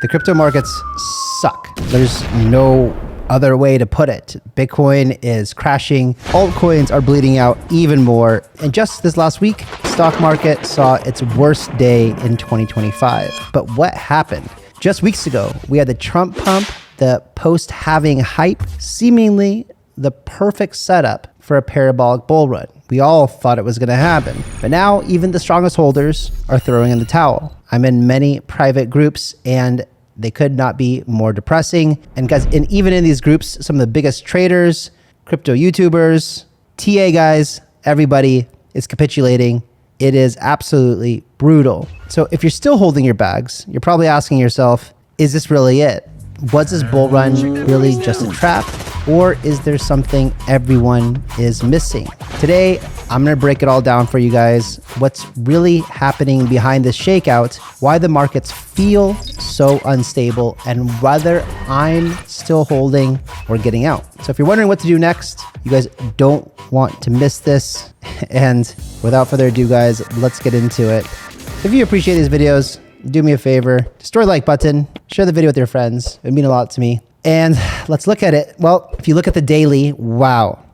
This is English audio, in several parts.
The crypto markets suck. There's no other way to put it. Bitcoin is crashing. Altcoins are bleeding out even more. And just this last week, stock market saw its worst day in 2025. But what happened? Just weeks ago, we had the Trump pump, the post-halving hype, seemingly the perfect setup for a parabolic bull run. We all thought it was going to happen. But now even the strongest holders are throwing in the towel. I'm in many private groups and they could not be more depressing. And guys, and even in these groups, some of the biggest traders, crypto YouTubers, TA guys, everybody is capitulating. It is absolutely brutal. So if you're still holding your bags, you're probably asking yourself, is this really it? Was this bull run really just a trap? Or is there something everyone is missing? Today, I'm gonna break it all down for you guys. What's really happening behind this shakeout, why the markets feel so unstable, and whether I'm still holding or getting out. So if you're wondering what to do next, you guys don't want to miss this. And without further ado, guys, let's get into it. If you appreciate these videos, do me a favor, destroy the like button, share the video with your friends. It would mean a lot to me. And let's look at it. Well, if you look at the daily, wow,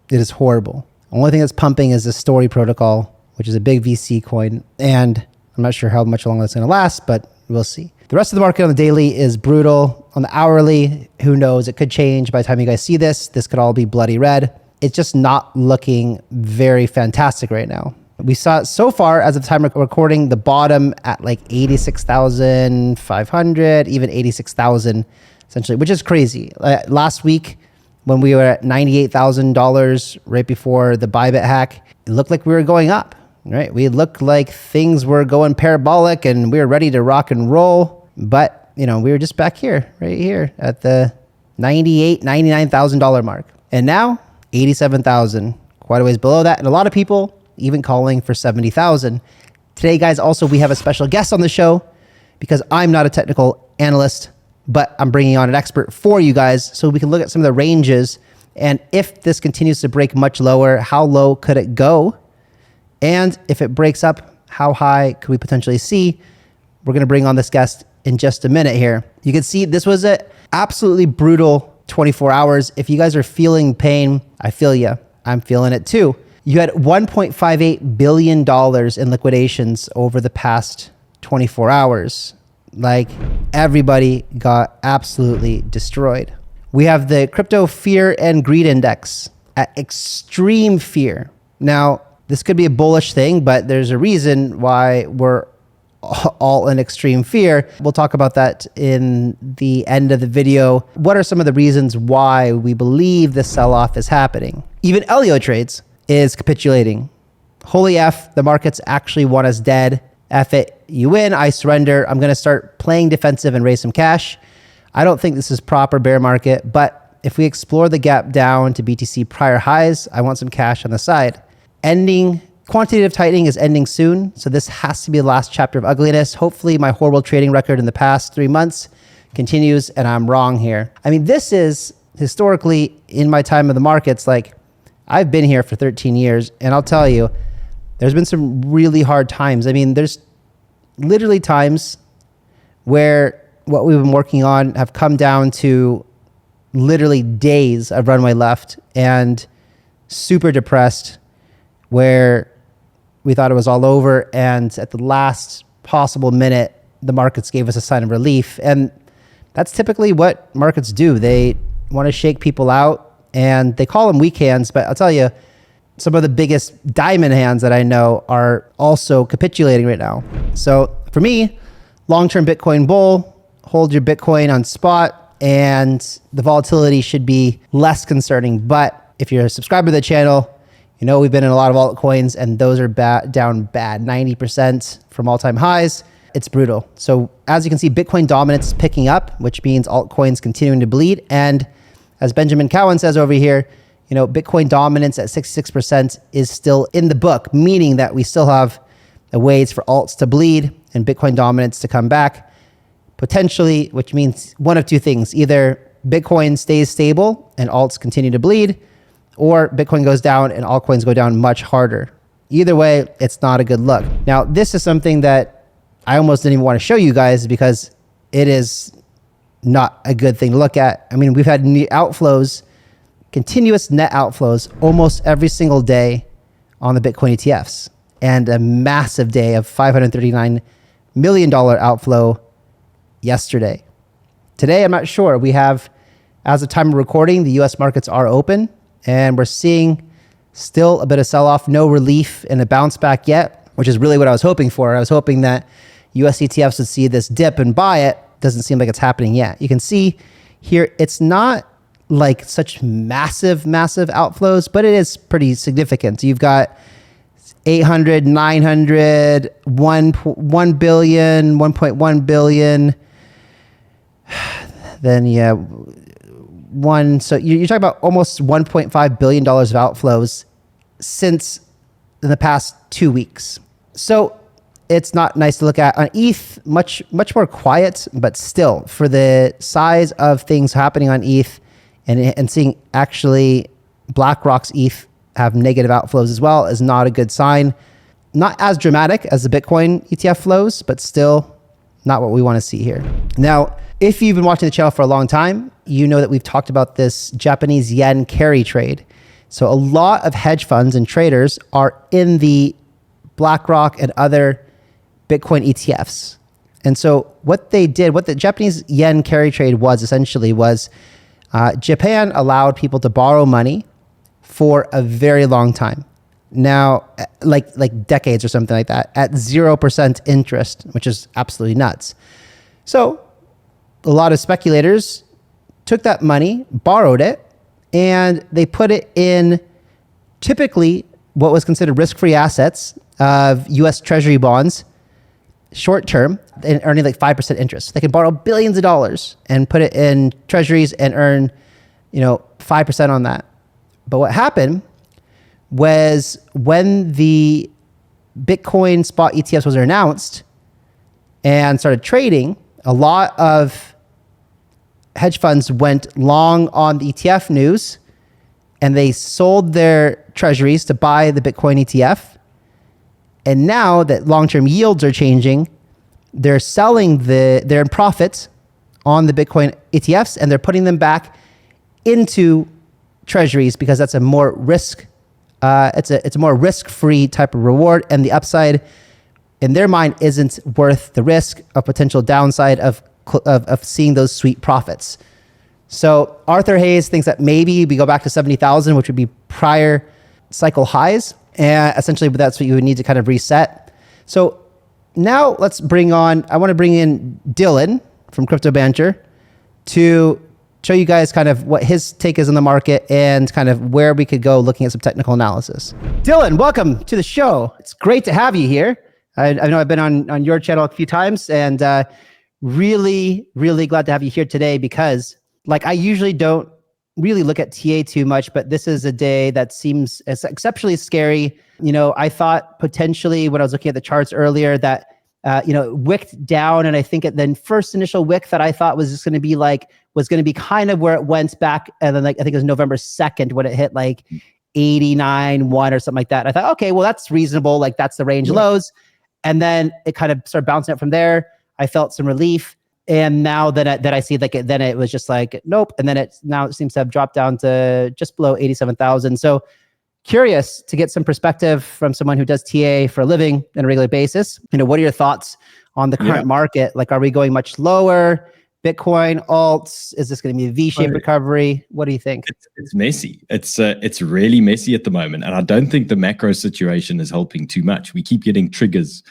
it is horrible. The only thing that's pumping is the Story protocol, which is a big VC coin. And I'm not sure how much longer it's going to last, but we'll see. The rest of the market on the daily is brutal. On the hourly, who knows? It could change by the time you guys see this. This could all be bloody red. It's just not looking very fantastic right now. We saw so far, as of the time of recording, the bottom at like 86,500, even 86,000, essentially, which is crazy. Last week, when we were at $98,000 right before the Bybit hack, it looked like we were going up, right? We looked like things were going parabolic and we were ready to rock and roll. But, you know, we were just back here, right here at the $98,000, $99,000 mark. And now 87,000, quite a ways below that. And a lot of people even calling for 70,000. Today, guys, also, we have a special guest on the show because I'm not a technical analyst, but I'm bringing on an expert for you guys so we can look at some of the ranges. And if this continues to break much lower, how low could it go? And if it breaks up, how high could we potentially see? We're going to bring on this guest in just a minute here. You can see this was an absolutely brutal 24 hours. If you guys are feeling pain, I feel you. I'm feeling it too. You had $1.58 billion in liquidations over the past 24 hours. Like, everybody got absolutely destroyed. We have the crypto fear and greed index at extreme fear. Now, this could be a bullish thing, but there's a reason why we're all in extreme fear. We'll talk about that in the end of the video. What are some of the reasons why we believe the sell-off is happening? Even Elio trades is capitulating. Holy F, the markets actually want us dead. F it, you win, I surrender. I'm going to start playing defensive and raise some cash. I don't think this is proper bear market, but if we explore the gap down to BTC prior highs, I want some cash on the side. Quantitative tightening is ending soon, so this has to be the last chapter of ugliness. Hopefully my horrible trading record in the past 3 months continues and I'm wrong here. I mean, this is historically, in my time of the markets, like, I've been here for 13 years, and I'll tell you, there's been some really hard times. I mean, there's literally times where what we've been working on have come down to literally days of runway left and super depressed, where we thought it was all over, and at the last possible minute, the markets gave us a sign of relief. And that's typically what markets do. They want to shake people out, and they call them weak hands, but I'll tell you, some of the biggest diamond hands that I know are also capitulating right now. So for me, long-term Bitcoin bull, hold your Bitcoin on spot, and the volatility should be less concerning. But if you're a subscriber to the channel, you know we've been in a lot of altcoins, and those are down bad, 90% from all-time highs. It's brutal. So as you can see, Bitcoin dominance is picking up, which means altcoins continuing to bleed. And as Benjamin Cowan says over here, you know, Bitcoin dominance at 66% is still in the book, meaning that we still have ways for alts to bleed and Bitcoin dominance to come back, potentially, which means one of two things. Either Bitcoin stays stable and alts continue to bleed, or Bitcoin goes down and altcoins go down much harder. Either way, it's not a good look. Now, this is something that I almost didn't even want to show you guys because it is not a good thing to look at. I mean, we've had outflows, continuous net outflows almost every single day on the Bitcoin ETFs, and a massive day of $539 million outflow yesterday. Today, I'm not sure. We have, as of time of recording, the US markets are open, and we're seeing still a bit of sell-off, no relief and a bounce back yet, which is really what I was hoping for. I was hoping that US ETFs would see this dip and buy it. Doesn't seem like it's happening yet. You can see here, it's not like such massive outflows, but it is pretty significant. So you've got 800, 900, 1 billion, 1.1 billion. Then so you're talking about almost $1.5 billion of outflows since in the past 2 weeks. So it's not nice to look at. On ETH, much more quiet, but still, for the size of things happening on ETH, and seeing actually BlackRock's ETH have negative outflows as well is not a good sign. Not as dramatic as the Bitcoin ETF flows, but still not what we want to see here. Now, if you've been watching the channel for a long time, you know that we've talked about this Japanese yen carry trade. So a lot of hedge funds and traders are in the BlackRock and other Bitcoin ETFs. And so what they did, what the Japanese yen carry trade was essentially was Japan allowed people to borrow money for a very long time. Now, like decades or something like that, at 0% interest, which is absolutely nuts. So a lot of speculators took that money, borrowed it, and they put it in typically what was considered risk-free assets of US Treasury bonds, short term, and earning like 5% interest. They can borrow billions of dollars and put it in treasuries and earn, 5% on that. But what happened was when the Bitcoin spot ETFs was announced and started trading, a lot of hedge funds went long on the ETF news, and they sold their treasuries to buy the Bitcoin ETF. And now that long-term yields are changing, they're selling they're in profit on the Bitcoin ETFs, and they're putting them back into treasuries because that's a more it's a more risk-free type of reward, and the upside in their mind isn't worth the risk of potential downside of seeing those sweet profits. So Arthur Hayes thinks that maybe we go back to 70,000, which would be prior cycle highs. And essentially, that's what you would need to kind of reset. So now I want to bring in Dylan from 𝗙𝗬𝗟𝗟𝗢 to show you guys kind of what his take is on the market and kind of where we could go looking at some technical analysis. Dylan, welcome to the show. It's great to have you here. I know I've been on your channel a few times, and really glad to have you here today because I usually don't really look at TA too much, but this is a day that seems exceptionally scary. I thought potentially when I was looking at the charts earlier that, it wicked down. And I think the first initial wick that I thought was just going to be was going to be kind of where it went back. And then I think it was November 2nd when it hit 89.1 or something like that. I thought, okay, well, that's reasonable. That's the range lows. And then it kind of started bouncing up from there. I felt some relief. And now that I see then it was just nope. And then it seems to have dropped down to just below 87,000. So curious to get some perspective from someone who does TA for a living on a regular basis. What are your thoughts on the current market? Are we going much lower? Bitcoin, alts, is this going to be a V-shaped recovery? What do you think? It's messy. It's really messy at the moment. And I don't think the macro situation is helping too much. We keep getting triggers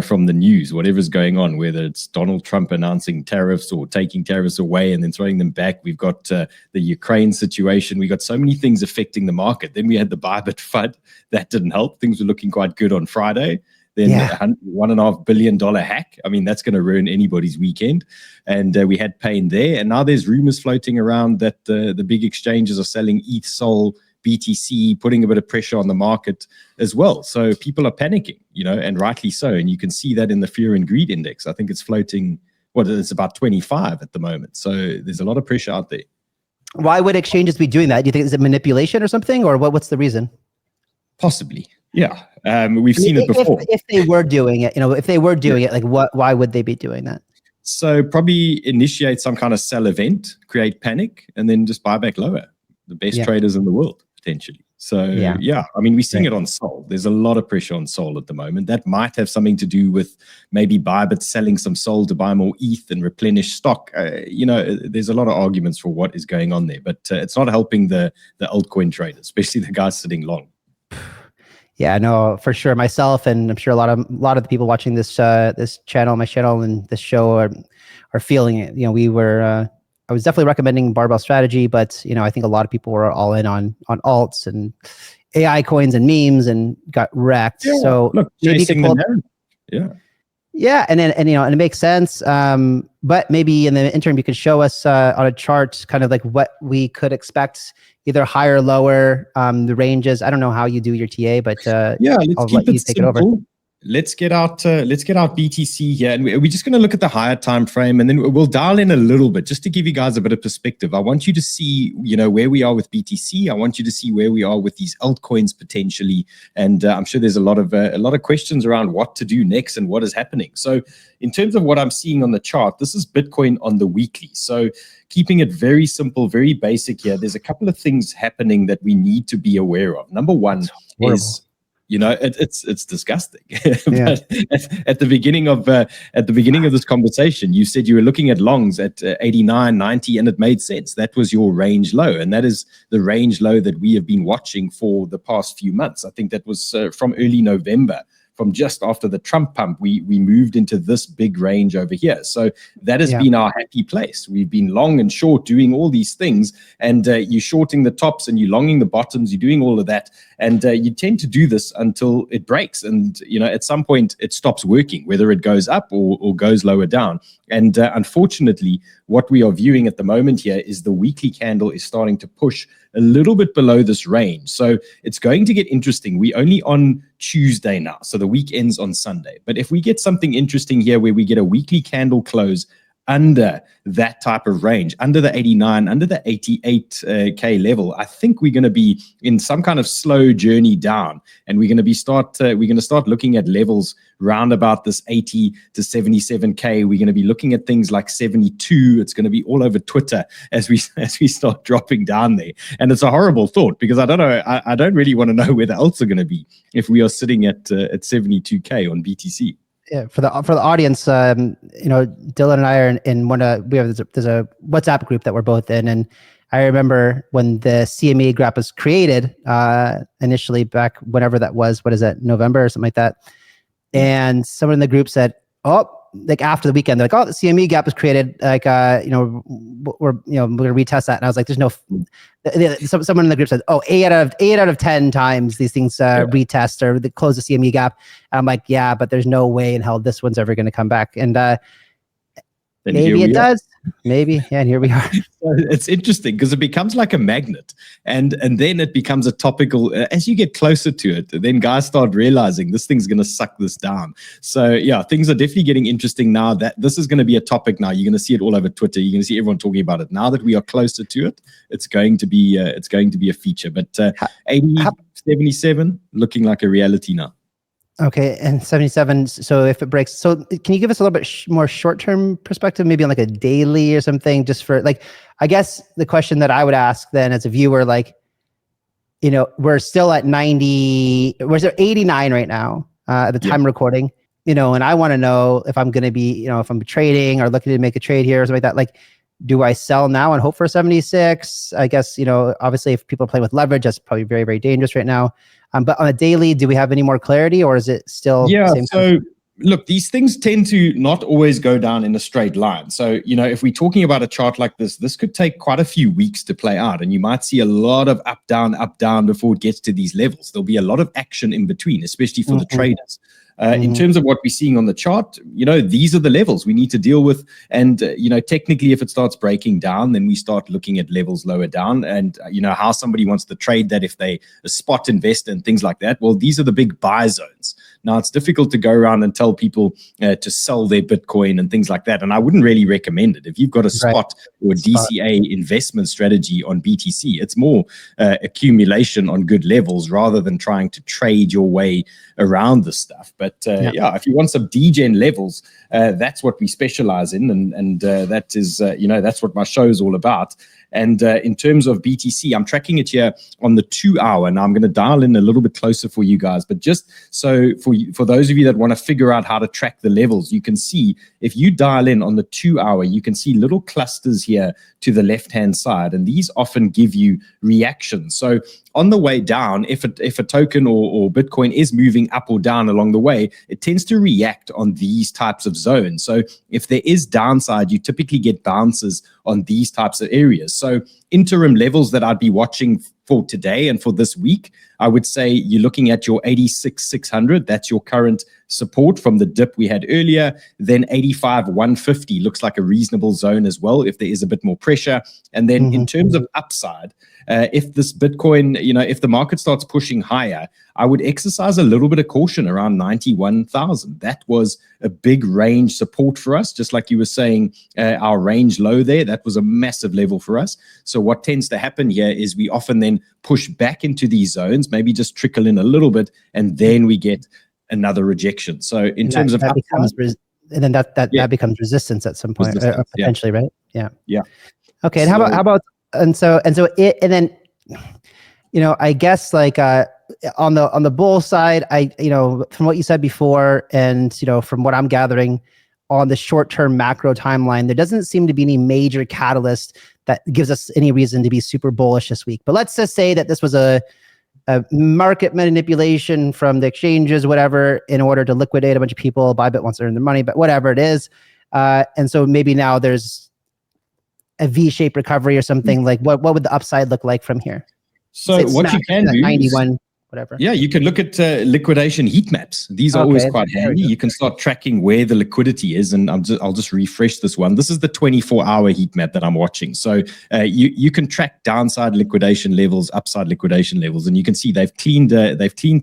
from the news, whatever's going on, whether it's Donald Trump announcing tariffs or taking tariffs away and then throwing them back. We've got the Ukraine situation. We got so many things affecting the market. Then we had the Bybit FUD. That didn't help. Things were looking quite good on Friday. Then $1.5 billion hack. I mean, that's going to ruin anybody's weekend. And we had pain there. And now there's rumors floating around that the big exchanges are selling ETH, Sol, BTC, putting a bit of pressure on the market as well. So people are panicking, and rightly so. And you can see that in the fear and greed index. I think it's floating, it's about 25 at the moment. So there's a lot of pressure out there. Why would exchanges be doing that? Do you think it's a manipulation or something? Or what's the reason? Possibly. Yeah. We've seen it before. If they were doing it, why would they be doing that? So probably initiate some kind of sell event, create panic, and then just buy back lower. The best traders in the world, potentially. So yeah, I mean, we're seeing it on Sol. There's a lot of pressure on Sol at the moment. That might have something to do with maybe Bybit selling some Sol to buy more ETH and replenish stock. You know, there's a lot of arguments for what is going on there, but it's not helping the altcoin traders, especially the guys sitting long. Yeah, no, for sure. Myself, and I'm sure a lot of the people watching this this channel, my channel, and this show are feeling it. You know, we were. I was definitely recommending barbell strategy, but you know, I think a lot of people were all in on alts and AI coins and memes and got wrecked. Yeah, so look, maybe you can pull yeah, and you know, and it makes sense. But maybe in the interim, you could show us on a chart kind of like what we could expect, either higher or lower, the ranges. I don't know how you do your TA, but yeah, let's I'll keep let you take it over. Let's get out BTC here, and we're just going to look at the higher time frame, and then we'll dial in a little bit just to give you guys a bit of perspective. I want you to see, you know, where we are with BTC. I want you to see where we are with these altcoins potentially, and I'm sure there's a lot of questions around what to do next and what is happening. So, in terms of what I'm seeing on the chart, this is Bitcoin on the weekly. So, keeping it very simple, very basic here. There's a couple of things happening that we need to be aware of. Number one is, you know, it's disgusting. Yeah. But at the beginning of this conversation, you said you were looking at longs at 89, 90, and it made sense. That was your range low, and that is the range low that we have been watching for the past few months. I think that was from early November. From just after the Trump pump, we moved into this big range over here. So that has been our happy place. We've been long and short doing all these things, and you're shorting the tops and you're longing the bottoms, you're doing all of that. And you tend to do this until it breaks. And, you know, at some point it stops working, whether it goes up or goes lower down. And unfortunately, what we are viewing at the moment here is the weekly candle is starting to push a little bit below this range. So it's going to get interesting. We're only on Tuesday now, so the week ends on Sunday. But if we get something interesting here where we get a weekly candle close under that type of range, under the 89, under the 88K level, I think we're going to be in some kind of slow journey down, and we're going to start looking at levels round about this 80 to 77K. We're going to be looking at things like 72. It's going to be all over Twitter as we start dropping down there. And it's a horrible thought, because I don't know, I don't really want to know where the alts are going to be if we are sitting at 72K on BTC. Yeah, for the audience, you know, Dylan and I are in there's a WhatsApp group that we're both in, and I remember when the CME graph was created initially back whenever that was, what is that, November or something like that, and someone in the group said, oh, like after the weekend, they're like, oh, the CME gap was created, like you know, we're gonna retest that, and I was like, there's no. Someone in the group said, oh, 8 out of 10 times these things retest or they close the CME gap. I'm like, yeah, but there's no way in hell this one's ever going to come back. And maybe it does. Maybe. Yeah, and here we are. It's interesting because it becomes like a magnet, and then it becomes a topical. As you get closer to it, then guys start realizing this thing's going to suck this down. So yeah, things are definitely getting interesting now. That this is going to be a topic now. You're going to see it all over Twitter. You're going to see everyone talking about it. Now that we are closer to it, it's going to be a feature. But 80, 77 looking like a reality now. Okay, and 77. So if it breaks, so can you give us a little bit more short-term perspective, maybe on like a daily or something, just for like, I guess the question that I would ask then as a viewer, like, you know, we're still at 90, we're at 89 right now at the time of recording, you know, and I want to know if I'm going to be, you know, if I'm trading or looking to make a trade here or something like that, like, do I sell now and hope for 76? I guess, you know, obviously if people are playing with leverage, that's probably very, very dangerous right now. But on a daily, do we have any more clarity, or is it still the same so look, these things tend to not always go down in a straight line. So, you know, if we're talking about a chart like this could take quite a few weeks to play out, and you might see a lot of up, down before it gets to these levels. There'll be a lot of action in between, especially for the traders. In terms of what we're seeing on the chart, you know, these are the levels we need to deal with. And, you know, technically, if it starts breaking down, then we start looking at levels lower down. And, you know, how somebody wants to trade that if they a spot investor and things like that. Well, these are the big buy zones. Now, it's difficult to go around and tell people to sell their Bitcoin and things like that. And I wouldn't really recommend it. If you've got a spot or a DCA investment strategy on BTC, it's more accumulation on good levels rather than trying to trade your way around this stuff. But yeah, if you want some degen levels, that's what we specialize in, and that is, that's what my show is all about. And in terms of BTC, I'm tracking it here on the 2 hour. Now I'm going to dial in a little bit closer for you guys, but just so for those of you that want to figure out how to track the levels, you can see if you dial in on the 2 hour, you can see little clusters here to the left-hand side, and these often give you reactions. So on the way down, if a token or Bitcoin is moving up or down along the way, it tends to react on these types of zones. So if there is downside, you typically get bounces on these types of areas. So interim levels that I'd be watching for today and for this week, I would say you're looking at your 86,600. That's your current support from the dip we had earlier. Then 85,150 looks like a reasonable zone as well if there is a bit more pressure. And then in terms of upside, if this Bitcoin, if the market starts pushing higher, I would exercise a little bit of caution around 91,000. That was a big range support for us, just like you were saying, our range low there, that was a massive level for us. So what tends to happen here is we often then push back into these zones, maybe just trickle in a little bit, and then we get another rejection. So in terms of becomes that becomes resistance at some point, potentially, right? Yeah. Okay. And how about I guess like on the bull side, from what you said before, and from what I'm gathering on the short-term macro timeline, there doesn't seem to be any major catalyst that gives us any reason to be super bullish this week. But let's just say that this was a market manipulation from the exchanges, whatever, in order to liquidate a bunch of people. Bybit wants to earn their money, but whatever it is. And so maybe now there's a V-shaped recovery or something. Like what would the upside look like from here? So what you can do 91, whatever. Yeah, you can look at liquidation heat maps. These are always quite handy. You can start tracking where the liquidity is, and I'll just refresh this one. This is the 24-hour heat map that I'm watching. So you can track downside liquidation levels, upside liquidation levels, and you can see they've cleaned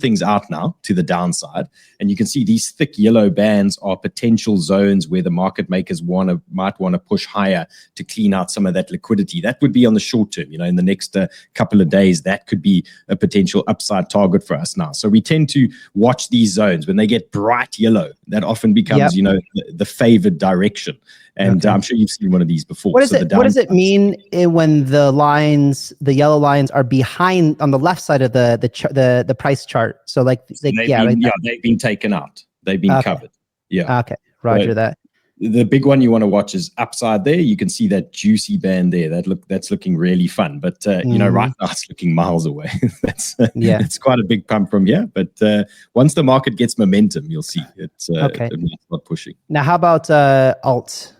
things out now to the downside, and you can see these thick yellow bands are potential zones where the market makers might want to push higher to clean out some of that liquidity. That would be on the short term. In the next couple of days, that could be a potential upside target for us now. So we tend to watch these zones when they get bright yellow. That often becomes, the favored direction. And I'm sure you've seen one of these before. What does it mean when the yellow lines are behind on the left side of the price chart? So they've been taken out. They've been covered. Yeah. Okay. Roger that. The big one you want to watch is upside there. You can see that juicy band there. That's looking really fun. But right now it's looking miles away. It's quite a big pump from here. But once the market gets momentum, you'll see it's not pushing. Now, how about alts?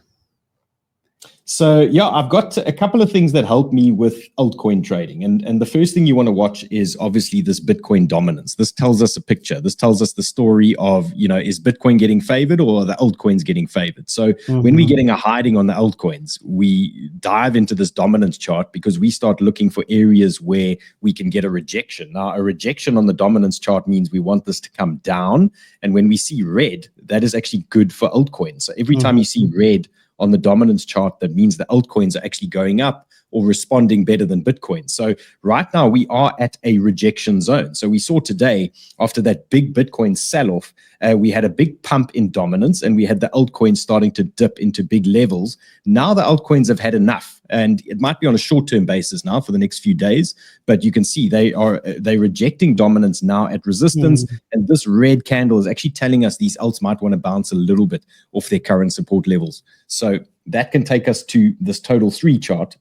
So I've got a couple of things that help me with altcoin trading. And the first thing you want to watch is obviously this Bitcoin dominance. This tells us a picture. This tells us the story of, is Bitcoin getting favored or are the altcoins getting favored? So when we're getting a hiding on the altcoins, we dive into this dominance chart because we start looking for areas where we can get a rejection. Now, a rejection on the dominance chart means we want this to come down. And when we see red, that is actually good for altcoins. So every time you see red on the dominance chart, that means the altcoins are actually going up or responding better than Bitcoin. So right now we are at a rejection zone. So we saw today, after that big Bitcoin sell-off, we had a big pump in dominance and we had the altcoins starting to dip into big levels. Now the altcoins have had enough, and it might be on a short-term basis now for the next few days, but you can see they're rejecting dominance now at resistance. And this red candle is actually telling us these alts might want to bounce a little bit off their current support levels. So that can take us to this total 3 chart,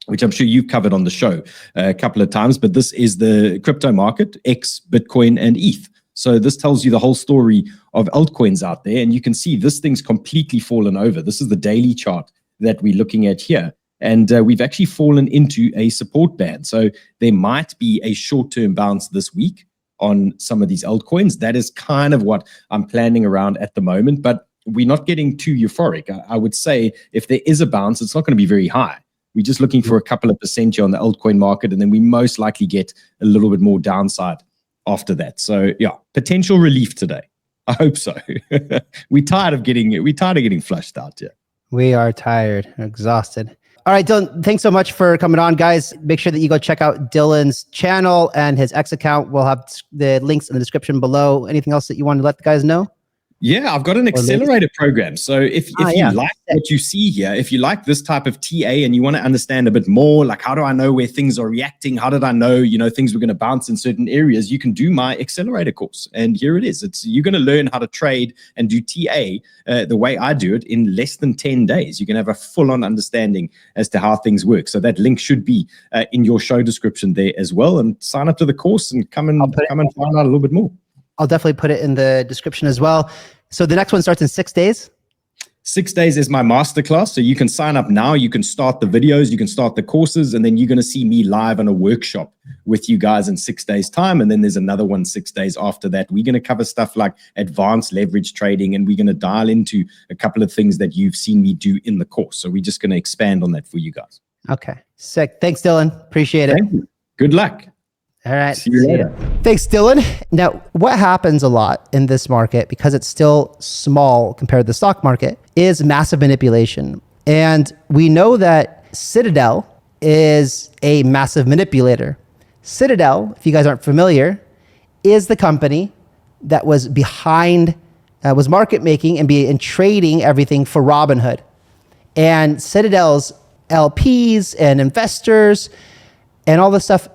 which I'm sure you've covered on the show a couple of times, but this is the crypto market, X, Bitcoin, and ETH. So this tells you the whole story of altcoins out there, and you can see this thing's completely fallen over. This is the daily chart that we're looking at here, and we've actually fallen into a support band. So there might be a short-term bounce this week on some of these altcoins. That is kind of what I'm planning around at the moment, but we're not getting too euphoric. I would say if there is a bounce, it's not going to be very high. We're just looking for a couple of percent here on the altcoin market, and then we most likely get a little bit more downside after that. So potential relief today. I hope so. We're tired of getting flushed out here. We are tired, exhausted. All right, Dylan, thanks so much for coming on, guys. Make sure that you go check out Dylan's channel and his X account. We'll have the links in the description below. Anything else that you want to let the guys know? Yeah, I've got an accelerator program. So if you like what you see here, if you like this type of TA and you want to understand a bit more, like how do I know where things are reacting? How did I know, things were going to bounce in certain areas? You can do my accelerator course. And here it is. You're going to learn how to trade and do TA the way I do it in less than 10 days. You can have a full-on understanding as to how things work. So that link should be in your show description there as well. And sign up to the course and come and find out a little bit more. I'll definitely put it in the description as well. So the next one starts in 6 days? 6 days is my masterclass. So you can sign up now. You can start the videos, you can start the courses, and then you're going to see me live on a workshop with you guys in 6 days' time. And then there's another one 6 days after that. We're going to cover stuff like advanced leverage trading, and we're going to dial into a couple of things that you've seen me do in the course. So we're just going to expand on that for you guys. Okay. Sick. Thanks, Dylan. Appreciate it. Thank you. Good luck. All right. See you later. Thanks, Dylan. Now, what happens a lot in this market, because it's still small compared to the stock market, is massive manipulation. And we know that Citadel is a massive manipulator. Citadel, if you guys aren't familiar, is the company that was behind, was market making and trading everything for Robinhood. And Citadel's LPs and investors and all this stuff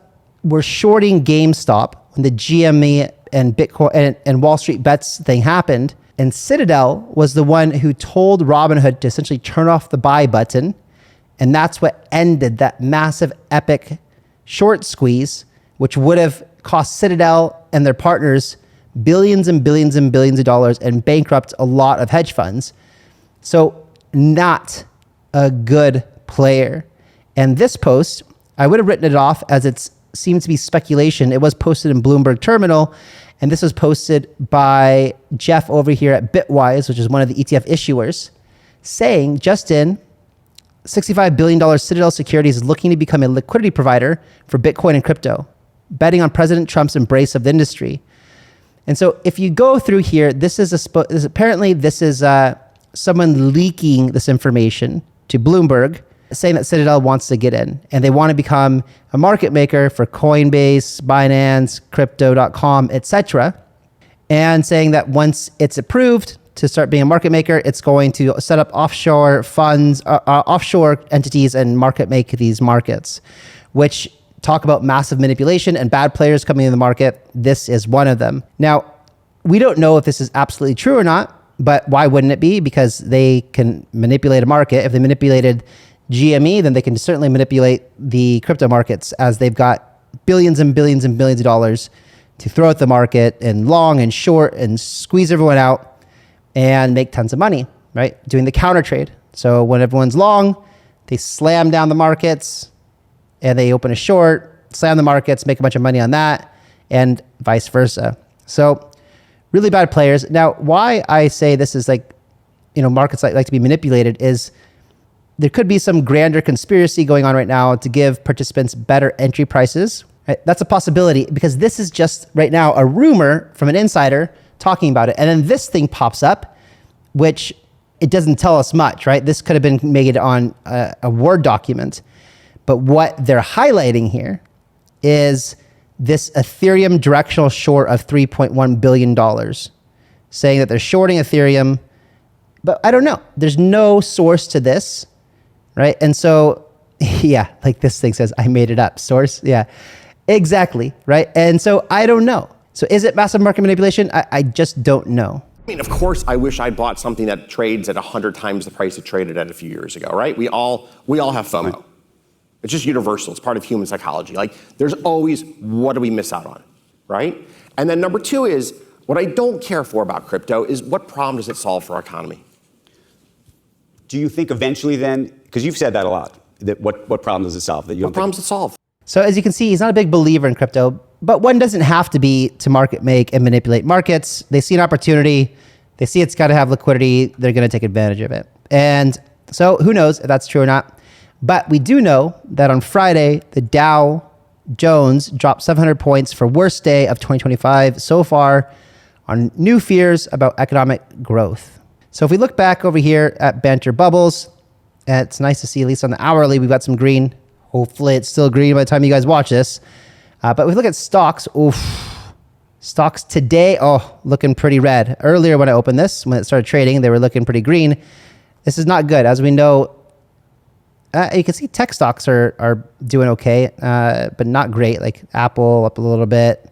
were shorting GameStop when the GME and Bitcoin and Wall Street Bets thing happened. And Citadel was the one who told Robinhood to essentially turn off the buy button. And that's what ended that massive epic short squeeze, which would have cost Citadel and their partners billions and billions and billions of dollars and bankrupt a lot of hedge funds. So not a good player. And this post, I would have written it off as it seemed to be speculation. It was posted in Bloomberg Terminal, and this was posted by Jeff over here at Bitwise, which is one of the ETF issuers, saying, Justin, $65 billion Citadel Securities is looking to become a liquidity provider for Bitcoin and crypto, betting on President Trump's embrace of the industry. And so if you go through here, this is apparently someone leaking this information to Bloomberg, saying that Citadel wants to get in and they want to become a market maker for Coinbase, Binance, Crypto.com, etc. And saying that once it's approved to start being a market maker, it's going to set up offshore funds, offshore entities and market make these markets, which talk about massive manipulation and bad players coming in the market. This is one of them. Now, we don't know if this is absolutely true or not, but why wouldn't it be? Because they can manipulate a market. If they manipulated GME, then they can certainly manipulate the crypto markets, as they've got billions and billions and billions of dollars to throw at the market and long and short and squeeze everyone out and make tons of money, right? Doing the counter trade. So when everyone's long, they slam down the markets and they open a short, slam the markets, make a bunch of money on that, and vice versa. So really bad players. Now, why I say this is markets like to be manipulated is there could be some grander conspiracy going on right now to give participants better entry prices. Right? That's a possibility, because this is just right now a rumor from an insider talking about it. And then this thing pops up, which it doesn't tell us much, right? This could have been made on a Word document. But what they're highlighting here is this Ethereum directional short of $3.1 billion, saying that they're shorting Ethereum. But I don't know. There's no source to this. Right. And so, yeah, like this thing says, I made it up. Source. Yeah, exactly. Right. And so I don't know. So is it massive market manipulation? I just don't know. I mean, of course, I wish I bought something that trades at 100 times the price it traded at a few years ago. Right. We all have FOMO. It's just universal. It's part of human psychology. Like, there's always, what do we miss out on? Right. And then number two is, what I don't care for about crypto is, what problem does it solve for our economy? Do you think eventually then, because you've said that a lot, that what problem does it solve? What problems does it solve? So as you can see, he's not a big believer in crypto, but one doesn't have to be to market make and manipulate markets. They see an opportunity. They see it's got to have liquidity. They're going to take advantage of it. And so who knows if that's true or not. But we do know that on Friday, the Dow Jones dropped 700 points for worst day of 2025 so far on new fears about economic growth. So if we look back over here at Banter Bubbles, it's nice to see, at least on the hourly, we've got some green. Hopefully it's still green by the time you guys watch this. But if we look at stocks, Stocks today, looking pretty red. Earlier when I opened this, when it started trading, they were looking pretty green. This is not good. As we know, you can see tech stocks are doing okay, but not great. Like Apple up a little bit,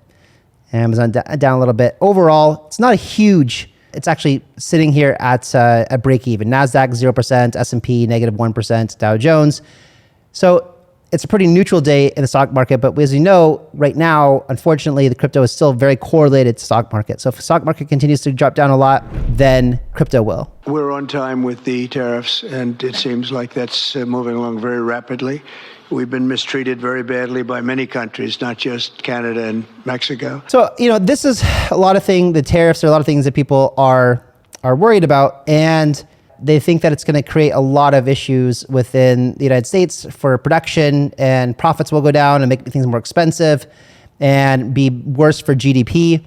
Amazon down a little bit. Overall, it's not a huge. It's actually sitting here at a break even. Nasdaq 0%, S&P -1%, Dow Jones. So it's a pretty neutral day in the stock market. But as you know, right now, unfortunately, the crypto is still very correlated to stock market. So if the stock market continues to drop down a lot, then crypto will. We're on time with the tariffs, and it seems like that's moving along very rapidly. We've been mistreated very badly by many countries, not just Canada and Mexico. So, this is a lot of things, the tariffs are a lot of things that people are worried about, and they think that it's going to create a lot of issues within the United States for production, and profits will go down and make things more expensive and be worse for GDP.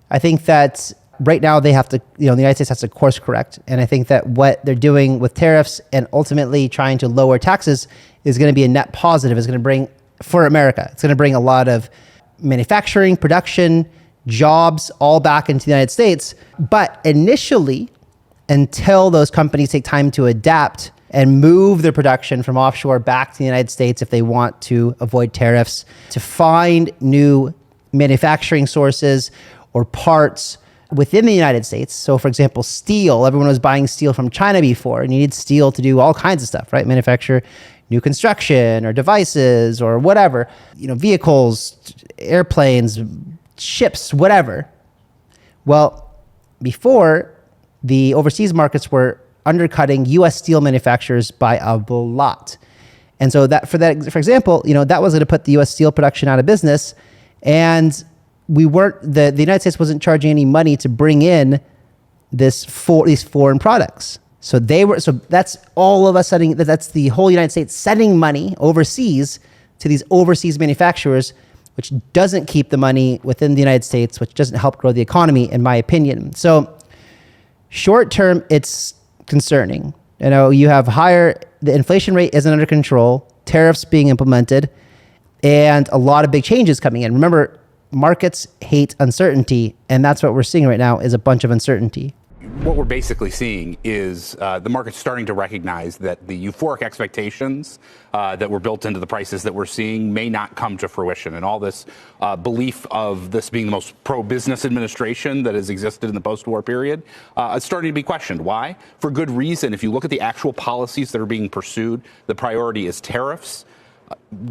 I think that right now they have to, the United States has to course correct. And I think that what they're doing with tariffs and ultimately trying to lower taxes is going to be a net positive. It's going to bring, for America, it's going to bring a lot of manufacturing, production, jobs all back into the United States. But initially, until those companies take time to adapt and move their production from offshore back to the United States if they want to avoid tariffs, to find new manufacturing sources or parts within the United States. So for example, steel, everyone was buying steel from China before, and you need steel to do all kinds of stuff, right? Manufacture new construction or devices or whatever, vehicles, airplanes, ships, whatever. Well, before, the overseas markets were undercutting U.S. steel manufacturers by a lot. And so for example, that was going to put the U.S. steel production out of business. And the United States wasn't charging any money to bring in these foreign products. So that's all of us that's the whole United States sending money overseas to these overseas manufacturers, which doesn't keep the money within the United States, which doesn't help grow the economy, in my opinion. So short term, it's concerning. You have the inflation rate isn't under control, tariffs being implemented, and a lot of big changes coming in. Remember, markets hate uncertainty, and that's what we're seeing right now is a bunch of uncertainty. What we're basically seeing is the market's starting to recognize that the euphoric expectations that were built into the prices that we're seeing may not come to fruition. And all this belief of this being the most pro-business administration that has existed in the post-war period is starting to be questioned. Why? For good reason. If you look at the actual policies that are being pursued, the priority is tariffs,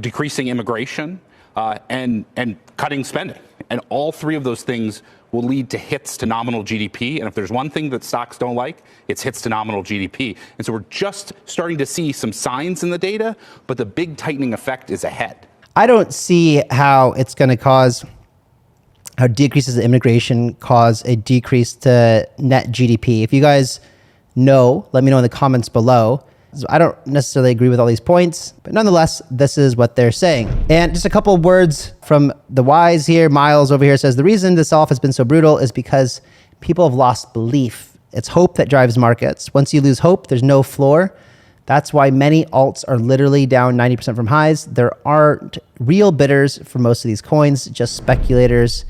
decreasing immigration, and cutting spending. And all three of those things will lead to hits to nominal GDP. And if there's one thing that stocks don't like, it's hits to nominal GDP. And so we're just starting to see some signs in the data, but the big tightening effect is ahead. I don't see how it's going to cause, how decreases in immigration cause a decrease to net GDP. If you guys know, let me know in the comments below. I don't necessarily agree with all these points, but nonetheless, this is what they're saying. And just a couple of words from the wise here. Miles over here says, the reason this off has been so brutal is because people have lost belief. It's hope that drives markets. Once you lose hope, there's no floor. That's why many alts are literally down 90% from highs. There aren't real bidders for most of these coins, just speculators.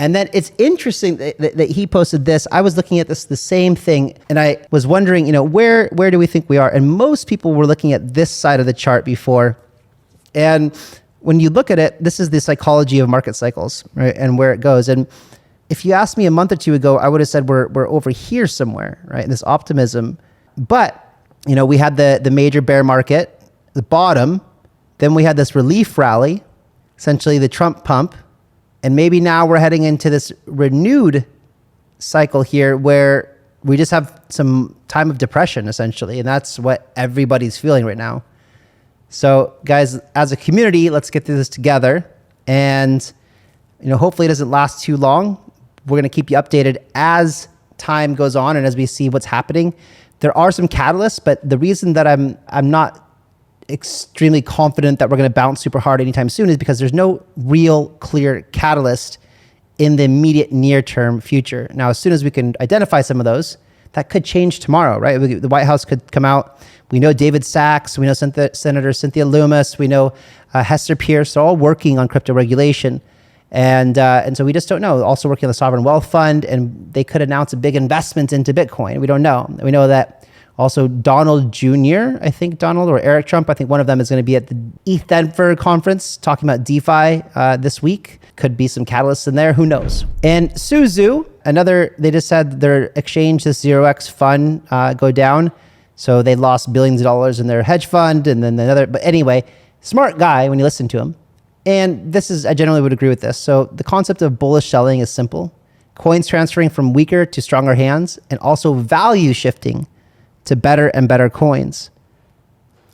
And then it's interesting that he posted this. I was looking at the same thing, and I was wondering, where do we think we are? And most people were looking at this side of the chart before. And when you look at it, this is the psychology of market cycles, right? And where it goes. And if you asked me a month or two ago, I would have said we're over here somewhere, right? This optimism. But, we had the major bear market, the bottom. Then we had this relief rally, essentially the Trump pump. And maybe now we're heading into this renewed cycle here where we just have some time of depression, essentially. And that's what everybody's feeling right now. So guys, as a community, let's get through this together. And, hopefully it doesn't last too long. We're going to keep you updated as time goes on and as we see what's happening. There are some catalysts, but the reason that I'm not extremely confident that we're going to bounce super hard anytime soon is because there's no real clear catalyst in the immediate near-term future. Now, as soon as we can identify some of those, that could change tomorrow, right? The White House could come out. We know David Sachs. We know Senator Cynthia Lummis. We know Hester Pierce. They're all working on crypto regulation. And so we just don't know. Also working on the sovereign wealth fund, and they could announce a big investment into Bitcoin. We don't know. We know that also Donald Jr., I think Donald, or Eric Trump, I think one of them is going to be at the ETH Denver conference talking about DeFi this week. Could be some catalysts in there. Who knows? And Suzu, they just had their exchange, this 0x fund go down. So they lost billions of dollars in their hedge fund, and then but anyway, smart guy when you listen to him. And I generally would agree with this. So the concept of bullish selling is simple. Coins transferring from weaker to stronger hands, and also value shifting to better and better coins.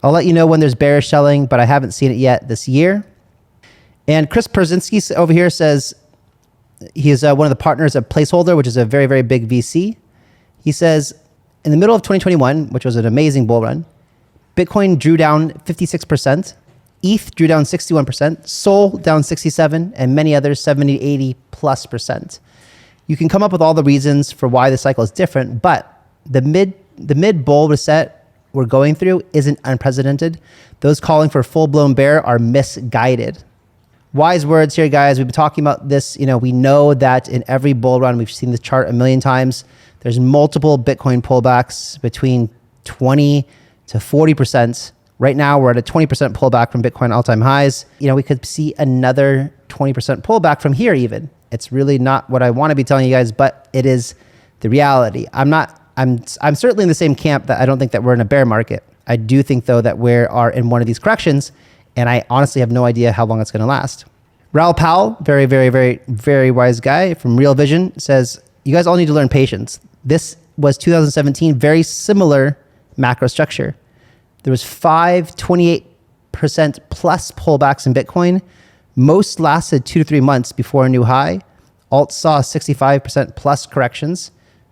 I'll let you know when there's bearish selling, but I haven't seen it yet this year. And Chris Perzinski over here says he's one of the partners of Placeholder, which is a very, very big VC. He says, in the middle of 2021, which was an amazing bull run, Bitcoin drew down 56%, ETH drew down 61%, Sol down 67%, and many others 70, 80+%. You can come up with all the reasons for why the cycle is different, but the mid bull reset we're going through isn't unprecedented. Those calling for full-blown bear are misguided. Wise words here, guys. We've been talking about this. We know that in every bull run, we've seen the chart a million times. There's multiple Bitcoin pullbacks between 20 to 40%. Right now, we're at a 20% pullback from Bitcoin all-time highs. We could see another 20% pullback from here even. It's really not what I want to be telling you guys, but it is the reality. I'm certainly in the same camp that I don't think that we're in a bear market. I do think, though, that we are in one of these corrections, and I honestly have no idea how long it's going to last. Raoul Pal, very, very, very, very wise guy from Real Vision, says, you guys all need to learn patience. This was 2017, very similar macro structure. There was 28% plus pullbacks in Bitcoin. Most lasted 2 to 3 months before a new high. Alt saw 65% plus corrections.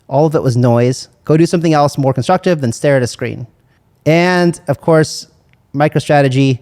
All of it was noise. Go do something else more constructive than stare at a screen. And of course, MicroStrategy.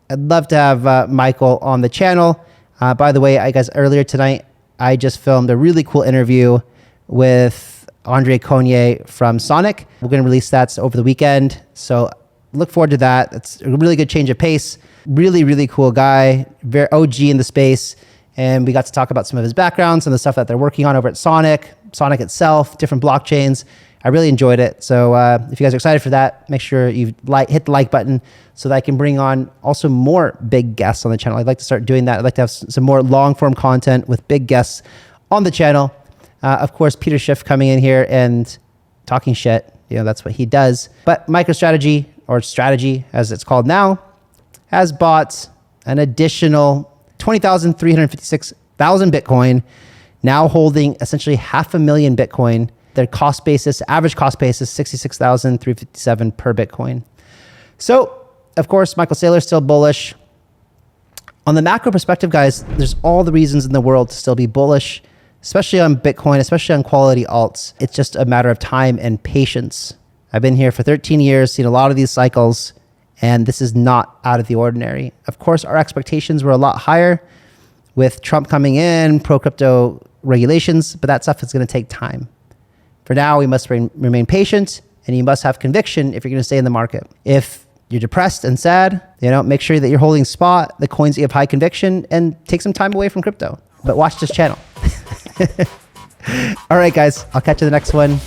I'd love to have Michael on the channel. By the way, guys, earlier tonight, I just filmed a really cool interview with Andre Cognier from Sonic. We're going to release that over the weekend. So look forward to that. It's a really good change of pace. Really, really cool guy. Very OG in the space. And we got to talk about some of his backgrounds and the stuff that they're working on over at Sonic itself, different blockchains. I really enjoyed it. So if you guys are excited for that, make sure you hit the like button so that I can bring on also more big guests on the channel. I'd like to start doing that. I'd like to have some more long form content with big guests on the channel. Of course, Peter Schiff coming in here and talking shit. That's what he does. But MicroStrategy, or Strategy as it's called now, has bought an additional 20,356,000 Bitcoin, now holding essentially 500,000 Bitcoin. Their average cost basis, 66,357 per Bitcoin. So, of course, Michael Saylor is still bullish. On the macro perspective, guys, there's all the reasons in the world to still be bullish, especially on Bitcoin, especially on quality alts. It's just a matter of time and patience. I've been here for 13 years, seen a lot of these cycles, and this is not out of the ordinary. Of course, our expectations were a lot higher with Trump coming in, pro-crypto regulations, but that stuff is going to take time. For now, we must remain patient, and you must have conviction if you're going to stay in the market. If you're depressed and sad, make sure that you're holding spot, the coins that you have high conviction, and take some time away from crypto. But watch this channel. All right, guys, I'll catch you in the next one.